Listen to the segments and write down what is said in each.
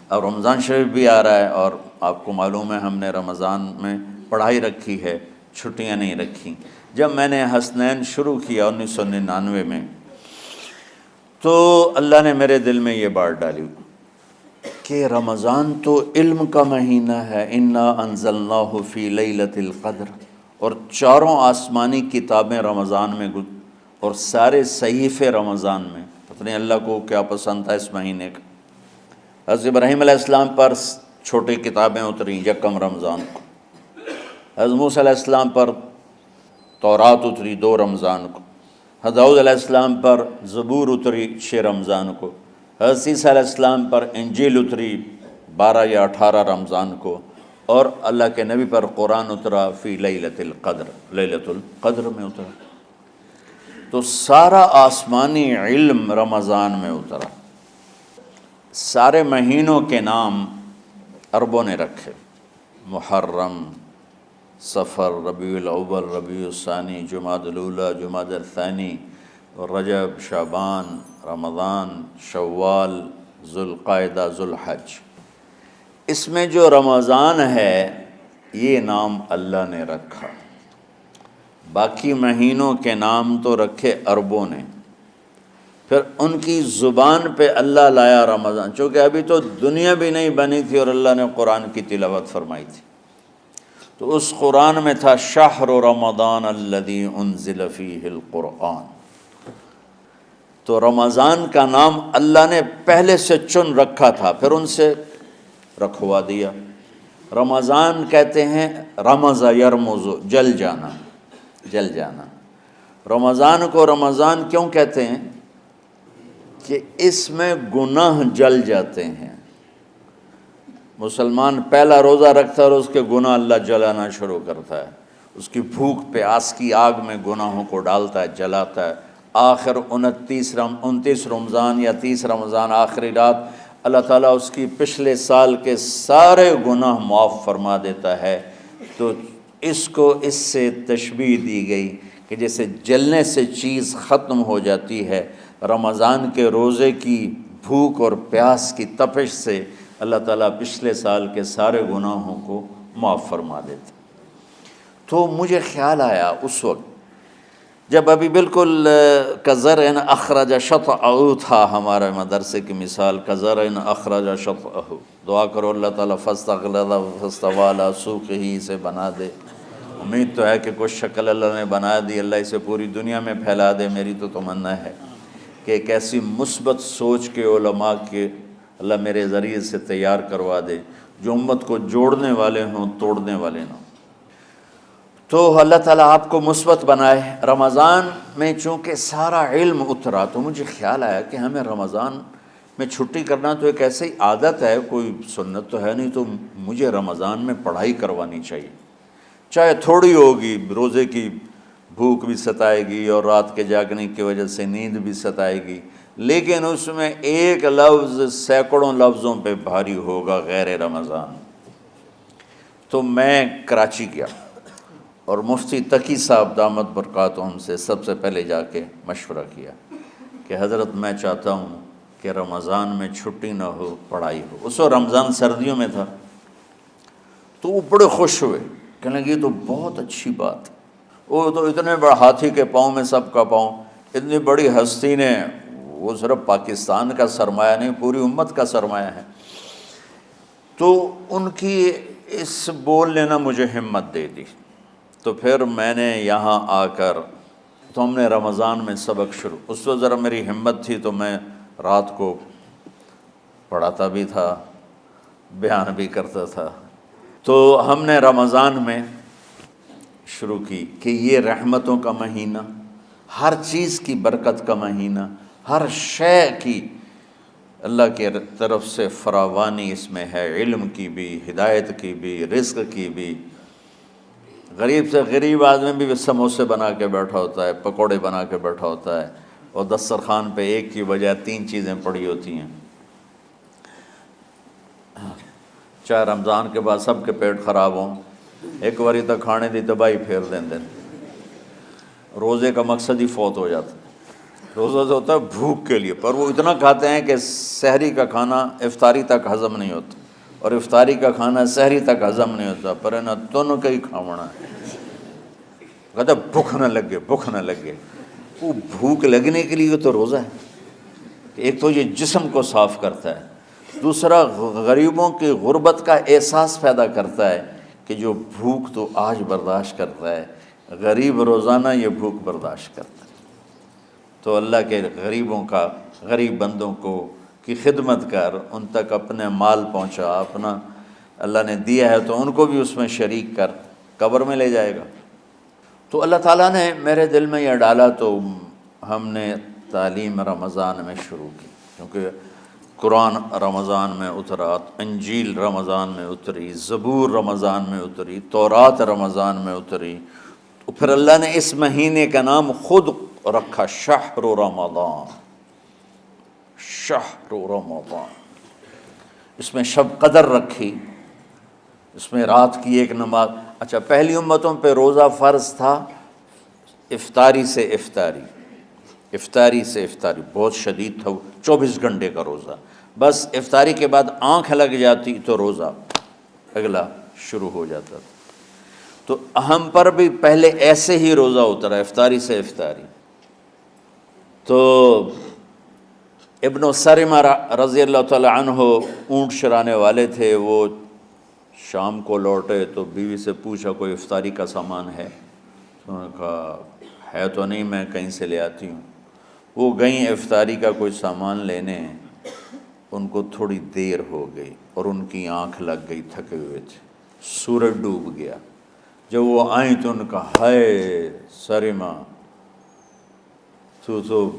اب رمضان شریف بھی آ رہا ہے، اور آپ کو معلوم ہے ہم نے رمضان میں پڑھائی رکھی ہے، چھٹیاں نہیں رکھی۔ جب میں نے حسنین شروع کیا 1999 میں، تو اللہ نے میرے دل میں یہ بات ڈالی کہ رمضان تو علم کا مہینہ ہے، انا انزلناہ فی لیلۃ القدر، اور چاروں آسمانی کتابیں رمضان میں اور سارے صحیفے رمضان میں۔ پتہ نہیں اللہ کو کیا پسند تھا اس مہینے کا۔ حضرت ابراہیم علیہ السلام پر چھوٹی کتابیں اتریں یکم رمضان کو، حضرت موسیٰ علیہ السلام پر تورات اتری 2 رمضان کو، حضرت داؤد علیہ السلام پر زبور اتری 6 رمضان کو، حضرت عیسیٰ علیہ السلام پر انجیل اتری 12 یا 18 رمضان کو، اور اللہ کے نبی پر قرآن اترا فی لیلۃ القدر، لیلۃ القدر میں اترا۔ تو سارا آسمانی علم رمضان میں اترا۔ سارے مہینوں کے نام عربوں نے رکھے، محرم، صفر، ربیع الاول، ربیع الثانی، جمادی الاولیٰ، جمادی الثانی، رجب، شعبان، رمضان، شوال، ذوالقعدہ، ذوالحج۔ اس میں جو رمضان ہے یہ نام اللہ نے رکھا، باقی مہینوں کے نام تو رکھے عربوں نے۔ پھر ان کی زبان پہ اللہ لایا رمضان، چونکہ ابھی تو دنیا بھی نہیں بنی تھی اور اللہ نے قرآن کی تلاوت فرمائی تھی، تو اس قرآن میں تھا شہر رمضان الذی انزل فیہ القرآن۔ تو رمضان کا نام اللہ نے پہلے سے چن رکھا تھا، پھر ان سے رکھوا دیا۔ رمضان کہتے ہیں رمض یرمز، جل جانا، جل جانا۔ رمضان کو رمضان کیوں کہتے ہیں؟ کہ اس میں گناہ جل جاتے ہیں۔ مسلمان پہلا روزہ رکھتا ہے اور اس کے گناہ اللہ جلانا شروع کرتا ہے، اس کی بھوک پیاس کی آگ میں گناہوں کو ڈالتا ہے، جلاتا ہے۔ آخر 29 رمضان یا 30 رمضان آخری رات اللہ تعالیٰ اس کی پچھلے سال کے سارے گناہ معاف فرما دیتا ہے۔ تو اس کو اس سے تشبیہ دی گئی کہ جیسے جلنے سے چیز ختم ہو جاتی ہے، رمضان کے روزے کی بھوک اور پیاس کی تپش سے اللہ تعالیٰ پچھلے سال کے سارے گناہوں کو معاف فرما دیتا۔ تو مجھے خیال آیا اس وقت جب ابھی بالکل کزرع اخرج شطأہ تھا، ہمارے مدرسے کی مثال کزرع اخرج شطأہ، دعا کرو اللہ تعالیٰ فاستغلظ فاستوی علی سوقہ سے بنا دے۔ امید تو ہے کہ کچھ شکل اللہ نے بنا دی، اللہ اسے پوری دنیا میں پھیلا دے۔ میری تو تمنا ہے کہ ایک ایسی مثبت سوچ کے علماء کے اللہ میرے ذریعے سے تیار کروا دے جو امت کو جوڑنے والے ہوں، توڑنے والے نہ ہوں۔ تو اللہ تعالیٰ آپ کو مثبت بنائے۔ رمضان میں چونکہ سارا علم اترا تو مجھے خیال آیا کہ ہمیں رمضان میں چھٹی کرنا تو ایک ایسی عادت ہے، کوئی سنت تو ہے نہیں، تو مجھے رمضان میں پڑھائی کروانی چاہیے، چاہے تھوڑی ہوگی، روزے کی بھوک بھی ستائے گی اور رات کے جاگنے کی وجہ سے نیند بھی ستائے گی، لیکن اس میں ایک لفظ سینکڑوں لفظوں پہ بھاری ہوگا، غیر رمضان۔ تو میں کراچی گیا اور مفتی تقی صاحب دامت برکاتہم سے سب سے پہلے جا کے مشورہ کیا کہ حضرت میں چاہتا ہوں کہ رمضان میں چھٹی نہ ہو، پڑھائی ہو۔ اس وقت رمضان سردیوں میں تھا، تو وہ بڑے خوش ہوئے، کہنے لگے یہ تو بہت اچھی بات ہے۔ وہ تو اتنے بڑے ہاتھی کے پاؤں میں سب کا پاؤں، اتنی بڑی ہستی نے، وہ صرف پاکستان کا سرمایہ نہیں پوری امت کا سرمایہ ہے۔ تو ان کی اس بولنے نے مجھے ہمت دے دی۔ تو پھر میں نے یہاں آ کر تو ہم نے رمضان میں سبق شروع، اس وقت ذرا میری ہمت تھی تو میں رات کو پڑھاتا بھی تھا، بیان بھی کرتا تھا۔ تو ہم نے رمضان میں شروع کی کہ یہ رحمتوں کا مہینہ، ہر چیز کی برکت کا مہینہ، ہر شے کی اللہ کی طرف سے فراوانی اس میں ہے، علم کی بھی، ہدایت کی بھی، رزق کی بھی۔ غریب سے غریب آدمی بھی سموسے بنا کے بیٹھا ہوتا ہے، پکوڑے بنا کے بیٹھا ہوتا ہے، اور دسترخوان پہ ایک کی بجائے 3 چیزیں پڑی ہوتی ہیں۔ چاہے رمضان کے بعد سب کے پیٹ خراب ہوں، ایک باری تو کھانے دی تباہی پھیر دیں۔ روزے کا مقصد ہی فوت ہو جاتا ہے۔ روزہ تو ہوتا ہے بھوک کے لیے، پر وہ اتنا کھاتے ہیں کہ سحری کا کھانا افطاری تک ہضم نہیں ہوتا، اور افطاری کا کھانا سحری تک ہضم نہیں ہوتا، پر ہے نا دونوں کا ہی کھاونا ہے۔ کہتا بھوک نہ لگے، بھوک نہ لگے۔ وہ بھوک لگنے کے لیے تو روزہ ہے، ایک تو یہ جسم کو صاف کرتا ہے، دوسرا غریبوں کی غربت کا احساس پیدا کرتا ہے کہ جو بھوک تو آج برداشت کرتا ہے، غریب روزانہ یہ بھوک برداشت کرتا ہے۔ تو اللہ کے غریبوں کا، غریب بندوں کو کی خدمت کر، ان تک اپنے مال پہنچا، اپنا اللہ نے دیا ہے تو ان کو بھی اس میں شریک کر، قبر میں لے جائے گا۔ تو اللہ تعالیٰ نے میرے دل میں یہ ڈالا تو ہم نے تعلیم رمضان میں شروع کی، کیونکہ قرآن رمضان میں اترا، انجیل رمضان میں اتری، زبور رمضان میں اتری، تورات رمضان میں اتری، تو پھر اللہ نے اس مہینے کا نام خود رکھا شہر رمضان، شہر رمضان۔ اس میں شب قدر رکھی، اس میں رات کی ایک نماز۔ اچھا، پہلی امتوں پہ روزہ فرض تھا افطاری سے افطاری، افطاری سے افطاری، بہت شدید تھا، 24 گھنٹے کا روزہ، بس افطاری کے بعد آنکھ لگ جاتی تو روزہ اگلا شروع ہو جاتا تھا۔ تو ہم پر بھی پہلے ایسے ہی روزہ اترا، افطاری سے افطاری۔ تو ابن سرمہ رضی اللہ تعالی عنہ اونٹ چرانے والے تھے، وہ شام کو لوٹے تو بیوی سے پوچھا کوئی افطاری کا سامان ہے؟ انہوں نے کہا ہے تو نہیں، میں کہیں سے لے آتی ہوں۔ وہ گئیں افطاری کا کوئی سامان لینے، ان کو تھوڑی دیر ہو گئی اور ان کی آنکھ لگ گئی، تھکے ہوئے تھے، سورج ڈوب گیا۔ جب وہ آئیں تو ان کا ہائے سرمہ تو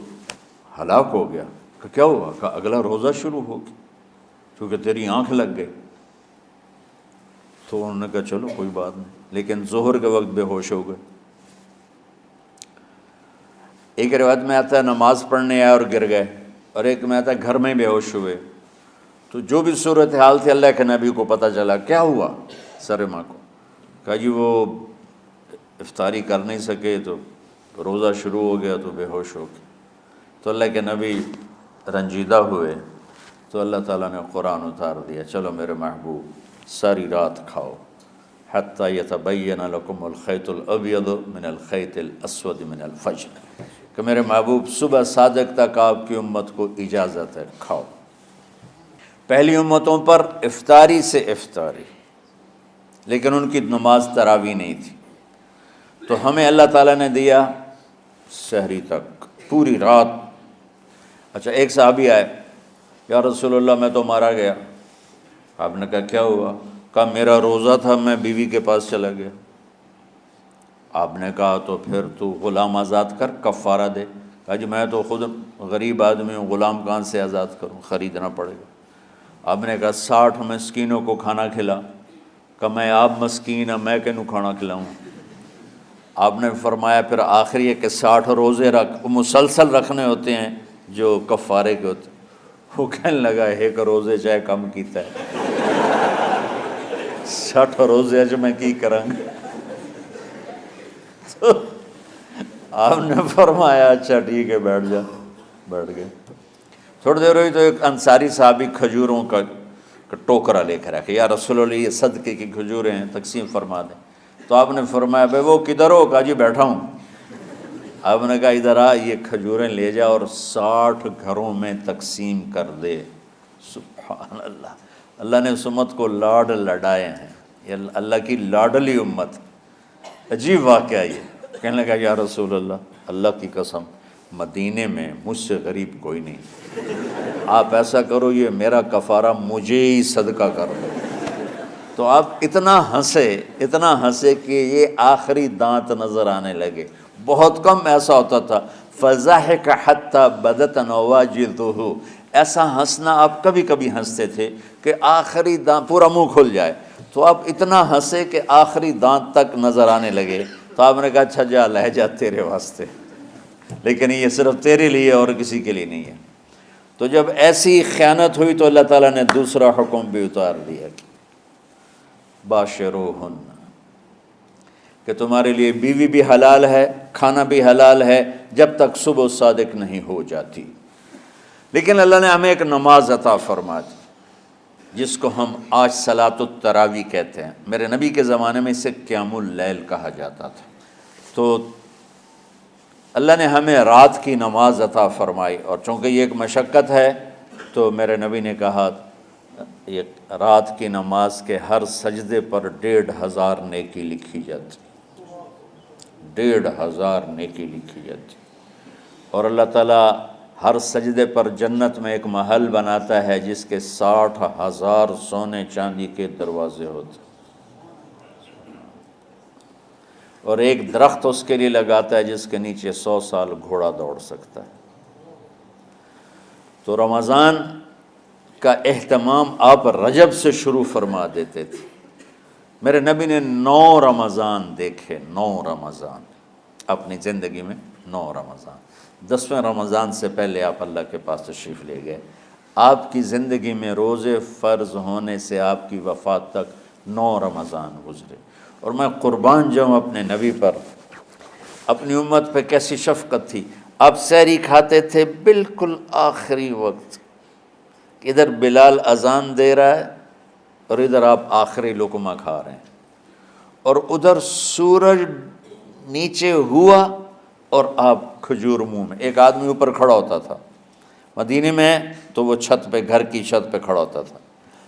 ہلاک ہو گیا۔ کہ کیا ہوا؟ کہ اگلا روزہ شروع ہو گیا کیونکہ تیری آنکھ لگ گئی۔ تو انہوں نے کہا چلو کوئی بات نہیں، لیکن ظہر کے وقت بے ہوش ہو گئے۔ ایک روایت میں آتا ہے نماز پڑھنے آئے اور گر گئے، اور ایک میں آتا ہے گھر میں بے ہوش ہوئے۔ تو جو بھی صورتحال تھی اللہ کے نبی کو پتہ چلا۔ کیا ہوا سرمہ کو؟ کہا جی وہ افطاری کر نہیں سکے تو روزہ شروع ہو گیا تو بے ہوش ہو گئے۔ تو اللہ کے نبی رنجیدہ ہوئے، تو اللہ تعالیٰ نے قرآن اتار دیا، چلو میرے محبوب ساری رات کھاؤ، حتی یتبین لکم الخیط الابیض من الخیط الاسود من الفجر، کہ میرے محبوب صبح صادق تک آپ کی امت کو اجازت ہے، کھاؤ۔ پہلی امتوں پر افطاری سے افطاری، لیکن ان کی نماز تراویح نہیں تھی، تو ہمیں اللہ تعالیٰ نے دیا سحری تک، پوری رات۔ اچھا، ایک صحابی آئے، یا رسول اللہ میں تو مارا گیا۔ آپ نے کہا کیا ہوا؟ کہا میرا روزہ تھا، میں بیوی کے پاس چلا گیا۔ آپ نے کہا تو پھر تو غلام آزاد کر، کفارہ دے۔ کہا جی میں تو خود غریب آدمی ہوں، غلام کہاں سے آزاد کروں، خریدنا پڑے گا۔ آپ نے کہا 60 مسکینوں کو کھانا کھلا۔ کہ میں آپ مسکین ہوں، میں کینوں کھانا کھلاؤں؟ آپ نے فرمایا پھر آخری ہے کہ 60 روزے رکھ، مسلسل رکھنے ہوتے ہیں جو کفارے کے ہوتے ہیں۔ وہ کہنے لگا ایک روزے چاہے کم کیتا ہے، 60 روزے اج میں کی کراں گا؟ تو آپ نے فرمایا اچھا ٹھیک ہے بیٹھ جا، بیٹھ گئے۔ تھوڑی دیر ہوئی تو ایک انصاری صحابی کھجوروں کا ٹوکرا لے کر آئے، یا رسول اللہ یہ صدقے کی کھجوریں ہیں، تقسیم فرما دیں۔ تو آپ نے فرمایا بھائی وہ کدھر ہو؟ کہا جی بیٹھا ہوں۔ آپ نے کہا ادھر آ، یہ کھجوریں لے جا اور 60 گھروں میں تقسیم کر دے۔ سبحان اللہ، اللہ نے اس امت کو لاڈ لڈائے ہیں، یہ اللہ کی لاڈلی امت۔ عجیب واقعہ یہ، کہنے لگا یا رسول اللہ، اللہ کی قسم مدینے میں مجھ سے غریب کوئی نہیں، آپ ایسا کرو یہ میرا کفارہ مجھے ہی صدقہ کر دو۔ تو آپ اتنا ہنسے کہ یہ آخری دانت نظر آنے لگے۔ بہت کم ایسا ہوتا تھا، فضحک حتی بدت نواجذہ، ایسا ہنسنا آپ کبھی کبھی ہنستے تھے کہ آخری دانت پورا منہ کھل جائے، تو آپ اتنا ہنسے کہ آخری دانت تک نظر آنے لگے۔ تو آپ نے کہا اچھا جا لے جا تیرے واسطے، لیکن یہ صرف تیرے لیے اور کسی کے لیے نہیں ہے۔ تو جب ایسی خیانت ہوئی تو اللہ تعالیٰ نے دوسرا حکم بھی اتار دیا، باشروہن، کہ تمہارے لیے بیوی بھی حلال ہے، کھانا بھی حلال ہے جب تک صبح صادق نہیں ہو جاتی۔ لیکن اللہ نے ہمیں ایک نماز عطا فرما دی جس کو ہم آج صلاۃ التراویح کہتے ہیں۔ میرے نبی کے زمانے میں اسے قیام اللیل کہا جاتا تھا۔ تو اللہ نے ہمیں رات کی نماز عطا فرمائی، اور چونکہ یہ ایک مشقت ہے تو میرے نبی نے کہا یہ رات کی نماز کے ہر سجدے پر 1500 نیکی لکھی جاتی، 1500 نیکی لکھی جاتی، اور اللہ تعالیٰ ہر سجدے پر جنت میں ایک محل بناتا ہے جس کے 60,000 سونے چاندی کے دروازے ہوتے ہیں، اور ایک درخت اس کے لیے لگاتا ہے جس کے نیچے 100 سال گھوڑا دوڑ سکتا ہے۔ تو رمضان کا اہتمام آپ رجب سے شروع فرما دیتے تھے۔ میرے نبی نے 9 رمضان دیکھے، 9 رمضان اپنی زندگی میں، 9 رمضان۔ 10ویں رمضان سے پہلے آپ اللہ کے پاس تشریف لے گئے۔ آپ کی زندگی میں روزے فرض ہونے سے آپ کی وفات تک 9 رمضان گزرے، اور میں قربان جاؤں اپنے نبی پر، اپنی امت پہ کیسی شفقت تھی۔ آپ سحری کھاتے تھے بالکل آخری وقت، ادھر بلال اذان دے رہا ہے اور ادھر آپ آخری لقمہ کھا رہے ہیں، اور ادھر سورج نیچے ہوا اور آپ کھجور منہ میں۔ ایک آدمی اوپر کھڑا ہوتا تھا مدینے میں تو وہ چھت پہ، گھر کی چھت پہ کھڑا ہوتا تھا،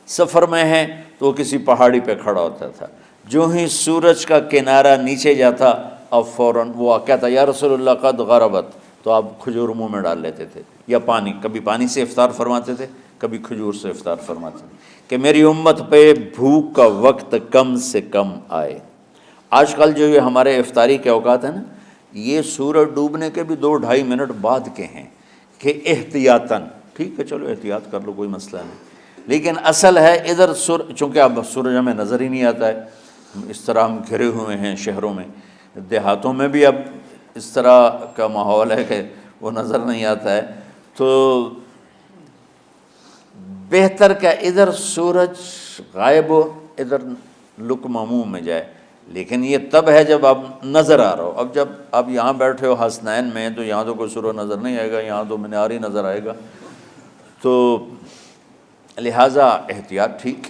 سفر میں ہے تو وہ کسی پہاڑی پہ کھڑا ہوتا تھا۔ جو ہی سورج کا کنارہ نیچے جاتا اب فوراً وہ کہتا یا رسول اللہ قد غربت، تو آپ کھجور منہ میں ڈال لیتے تھے، یا پانی، کبھی پانی سے افطار فرماتے تھے، کبھی کھجور سے افطار فرماتے تھے، کہ میری امت پہ بھوک کا وقت کم سے کم آئے۔ آج کل جو یہ ہمارے افطاری کے اوقات ہیں نا، یہ سورج ڈوبنے کے بھی 2-2.5 منٹ بعد کے ہیں، کہ احتیاطاً، ٹھیک ہے چلو احتیاط کر لو کوئی مسئلہ نہیں، لیکن اصل ہے ادھر چونکہ اب سورج ہمیں نظر ہی نہیں آتا ہے، اس طرح ہم گھرے ہوئے ہیں شہروں میں، دیہاتوں میں بھی اب اس طرح کا ماحول ہے کہ وہ نظر نہیں آتا ہے، تو بہتر کہ ادھر سورج غائب ہو ادھر لقمہ منہ میں جائے۔ لیکن یہ تب ہے جب آپ نظر آ رہا ہو، اب جب آپ یہاں بیٹھے ہو حسنین میں تو یہاں تو کوئی سورج نظر نہیں آئے گا، یہاں تو منار ہی نظر آئے گا، تو لہٰذا احتیاط ٹھیک۔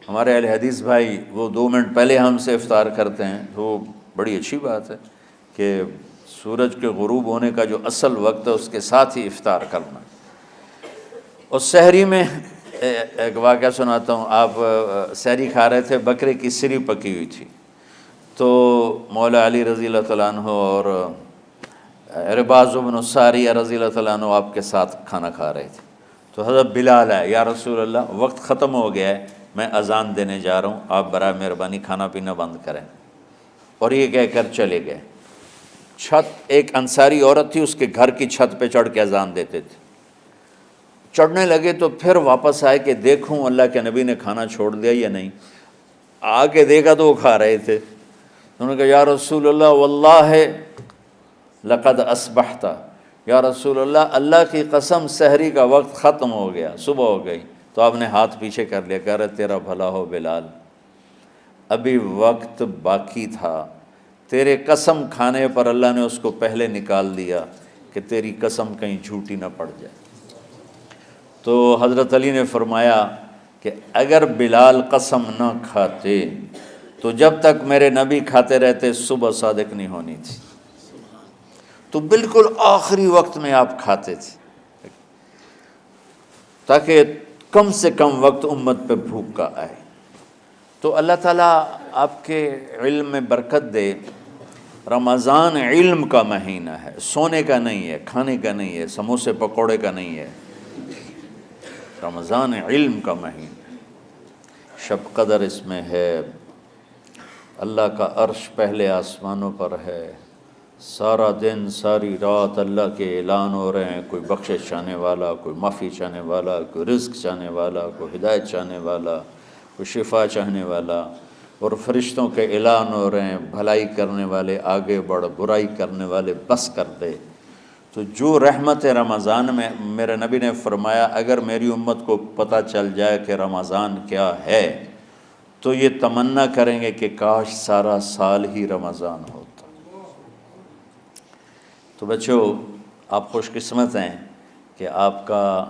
ہمارے اہل حدیث بھائی وہ 2 منٹ پہلے ہم سے افطار کرتے ہیں، تو بڑی اچھی بات ہے کہ سورج کے غروب ہونے کا جو اصل وقت ہے اس کے ساتھ ہی افطار کرنا۔ اور سحری میں ایک واقعہ سناتا ہوں، آپ سحری کھا رہے تھے، بکرے کی سری پکی ہوئی تھی، تو مولا علی رضی اللہ تعالیٰ عنہ اور عرباض بن ساریہ رضی اللہ تعالیٰ عنہ آپ کے ساتھ کھانا کھا رہے تھے، تو حضرت بلال ہے، یا رسول اللہ وقت ختم ہو گیا ہے، میں اذان دینے جا رہا ہوں، آپ برائے مہربانی کھانا پینا بند کریں، اور یہ کہہ کر چلے گئے۔ چھت، ایک انصاری عورت تھی، اس کے گھر کی چھت پہ چڑھ کے اذان دیتے تھے، چڑھنے لگے تو پھر واپس آئے کہ دیکھوں اللہ کے نبی نے کھانا چھوڑ دیا یا نہیں، آگے دیکھا تو وہ کھا رہے تھے، انہوں نے کہا یا رسول اللہ واللہ لقد اصبحت، یا رسول اللہ اللہ کی قسم سحری کا وقت ختم ہو گیا، صبح ہو گئی۔ تو آپ نے ہاتھ پیچھے کر لیا، کہہ رہے تیرا بھلا ہو بلال، ابھی وقت باقی تھا، تیرے قسم کھانے پر اللہ نے اس کو پہلے نکال دیا کہ تیری قسم کہیں جھوٹی نہ پڑ جائے۔ تو حضرت علی نے فرمایا کہ اگر بلال قسم نہ کھاتے تو جب تک میرے نبی کھاتے رہتے صبح صادق نہیں ہونی تھی، تو بالکل آخری وقت میں آپ کھاتے تھے تاکہ کم سے کم وقت امت پہ بھوک کا آئے۔ تو اللہ تعالیٰ آپ کے علم میں برکت دے۔ رمضان علم کا مہینہ ہے، سونے کا نہیں ہے، کھانے کا نہیں ہے، سموسے پکوڑے کا نہیں ہے، رمضان علم کا مہینہ، شب قدر اس میں ہے، اللہ کا عرش پہلے آسمانوں پر ہے، سارا دن ساری رات اللہ کے اعلان ہو رہے ہیں، کوئی بخشش چاہنے والا، کوئی معافی چاہنے والا، کوئی رزق چاہنے والا، کوئی ہدایت چاہنے والا، کوئی شفا چاہنے والا، اور فرشتوں کے اعلان ہو رہے ہیں، بھلائی کرنے والے آگے بڑھ، برائی کرنے والے بس کر دے۔ تو جو رحمت رمضان میں، میرے نبی نے فرمایا اگر میری امت کو پتہ چل جائے کہ رمضان کیا ہے تو یہ تمنا کریں گے کہ کاش سارا سال ہی رمضان ہوتا۔ تو بچوں، آپ خوش قسمت ہیں کہ آپ کا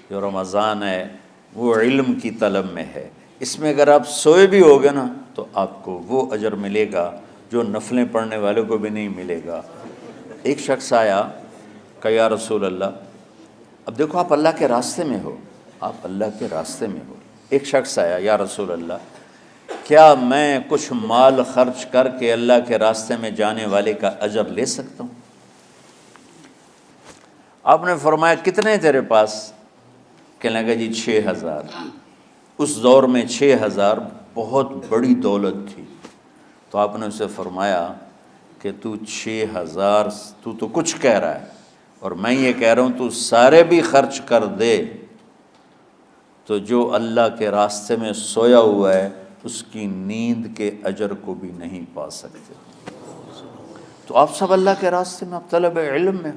جو رمضان ہے وہ علم کی طلب میں ہے۔ اس میں اگر آپ سوئے بھی ہوگے نا تو آپ کو وہ اجر ملے گا جو نفلیں پڑھنے والوں کو بھی نہیں ملے گا۔ ایک شخص آیا کہ یا رسول اللہ، اب دیکھو آپ اللہ کے راستے میں ہو، آپ اللہ کے راستے میں ہو۔ ایک شخص آیا، یا رسول اللہ، کیا میں کچھ مال خرچ کر کے اللہ کے راستے میں جانے والے کا اجر لے سکتا ہوں؟ آپ نے فرمایا کتنے تیرے پاس؟ کہنے لگا جی 6000۔ اس دور میں 6000 بہت بڑی دولت تھی۔ تو آپ نے اسے فرمایا کہ تو 6000 تو کچھ کہہ رہا ہے اور میں یہ کہہ رہا ہوں تو سارے بھی خرچ کر دے تو جو اللہ کے راستے میں سویا ہوا ہے اس کی نیند کے اجر کو بھی نہیں پا سکتے۔ تو آپ سب اللہ کے راستے میں، آپ طلب علم میں